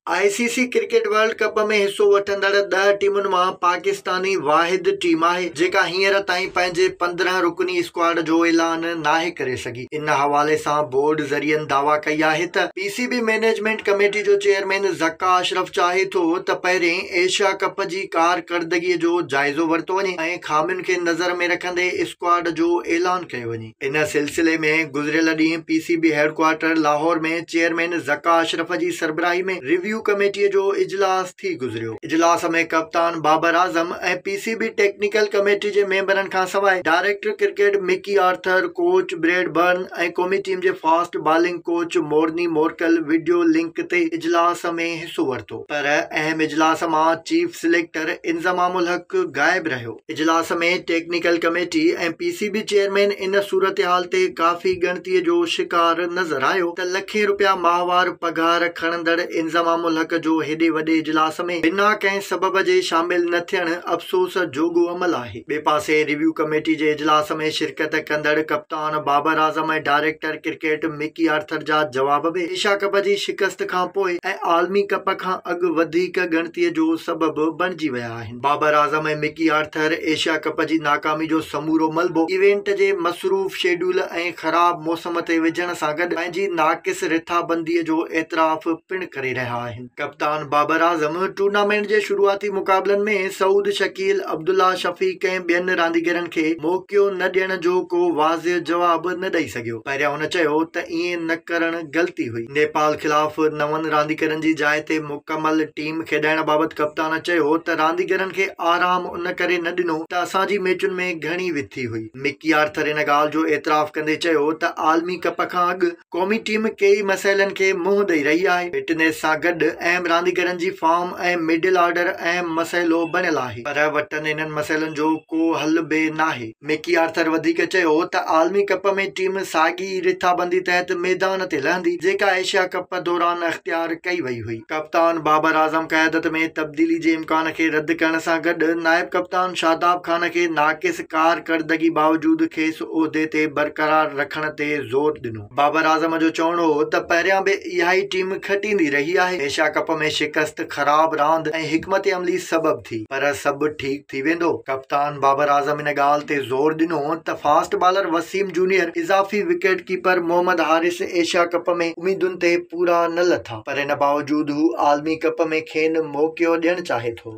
ICC cricket world कप में हिस्सो वठंदड़ 10 टीमुनि मां पाकिस्तानी वाहिद टीम आहे जेका हींअर ताईं पंहिंजे 15 रुकनी स्क्वाड जो ऐलान नाहे करे सघी। इन हवाले सां बोर्ड ज़रियनि दावा कई आहे त PCB मैनेजमेंट कमेटी जो चेयरमैन ज़का अशरफ चाहे थो त पहिरें एशिया कप जी कारकर्दगीअ जो जाइज़ो वरितो वञे ऐं खामियुनि खे नज़र में रखंदे स्क्वाड जो ऐलान कयो वञे। इन सिलसिले में गुज़िरियल ॾींहुं PCB हेडक्वार्टर लाहौर में चेयरमैन ज़का अशरफ जी सरबराही में रिव्यू कमेटी जो इजलास थी गुज़रियो। इजलास में कप्तान बाबर आज़म ऐं PCB टेक्निकल कमेटी जे मेंबरनि खां सवाइ director cricket Mickey Arthur, coach Bradburn ऐं क़ौमी टीम जे fast bowling coach Morne Morkel video link ते इजलास में हिस्सो वरितो, पर अहम इजलास मां चीफ सिलेक्टर इंज़मामुल हक गायब रहियो। इजलास में टेक्निकल कमेटी ऐं PCB चेयरमैन इन सूरतहाल ते काफ़ी ॻणतीअ जो शिकार नज़र आयो त लखें रुपया माहवार पघार खणंदड़ इंज़मामुल हक जो हेॾे वॾे इजलास में बिना कंहिं सबब जे शामिल न थियण अफ़सोस जोॻो अमल आहे। ॿिए पासे रिव्यू कमेटी जे इजलास में शिरकत कंदड़ कप्तान बाबर आज़म ऐं डायरेक्टर क्रिकेट मिकी आर्थर जा जवाब बि एशिया कप जी शिकस्त खां पोइ ऐं आलमी कप खां अॻु वधीक ॻणतीअ जो सबबु बणिजी विया आहिनि। बाबर आज़म ऐं मिकी आर्थर एशिया कप जी नाकामी जो समूरो मलबो इवेंट जे मसरूफ़ शेड्यूल ऐं ख़राब मौसम ते विझण सां गॾु पंहिंजी नाक़िस रिथाबंदीअ जो एतिराफ़ पिणु करे रहिया आहिनि। कप्तान बाबर आज़म टूर्नामेंट जे शुरूआती मुक़ाबलनि में सऊद शकील, अब्दुल्ला शफ़ीक ऐं ॿियनि रांदीगरनि खे मौक़ियो न ॾियण जो को वाज़िह जवाब न ॾेई सघियो। पहिरियां हुन चयो त ईअं न करणु ग़लती हुई। नेपाल ख़िलाफ़ 9 रांदीगरनि जी जाइ ते मुकमल टीम खेॾाइण बाबति कप्तान चयो त रांदीगरनि खे आराम उन करे न ॾिनो त असांजी मैचुनि में घणी विथी हुई। मिकी आर्थर इन ॻाल्हि जो एतिराफ़ कंदे चयो त आलमी कप खां अॻु क़ौमी टीम कई मसइलनि खे मुंहुं ॾेई रही आहे। फिटनेस सां गॾु अहम रांदीगरनि जी फॉर्म ऐं मिडिल ऑर्डर अहम मसइलो बणियल आहे, पर वटनि इन्हनि मसइलनि जो को हल बि नाहे। मिकी आर्थर वधीक चयो त आलमी कप में टीम साॻी रिथाबंदी तहत मैदान ते लहंदी जेका एशिया कप दौरान अख़्तियार कई वई हुई। कप्तान बाबर आज़म क़यादत में तब्दीली जे इम्कान खे रद्द करण सां गॾु नायब कप्तान शादाब खान खे नाक़िस कारकर्दगी बावजूदि खेसि उहिदे ते बरक़रार रखण ते ज़ोर ॾिनो। बाबर आज़म जो चवणो हो त पहिरियां बि इहा ई टीम खटींदी रही आहे। एशिया कप में शिकस्त, ख़राब रांदि ऐं हिकमत अमली सबब थी, पर सभु ठीक थी वेंदो। कप्तान बाबर आज़म इन ॻाल्हि ते ज़ोर ॾिनो त फास्ट बॉलर वसीम जूनियर, इज़ाफ़ी wicket keeper Mohammad Haris Asia cup में उमीदुनि ते पूरा न लथा, पर इन बावजूदि हू आलमी कप में खेनि मौक़ियो ॾियणु चाहे थो।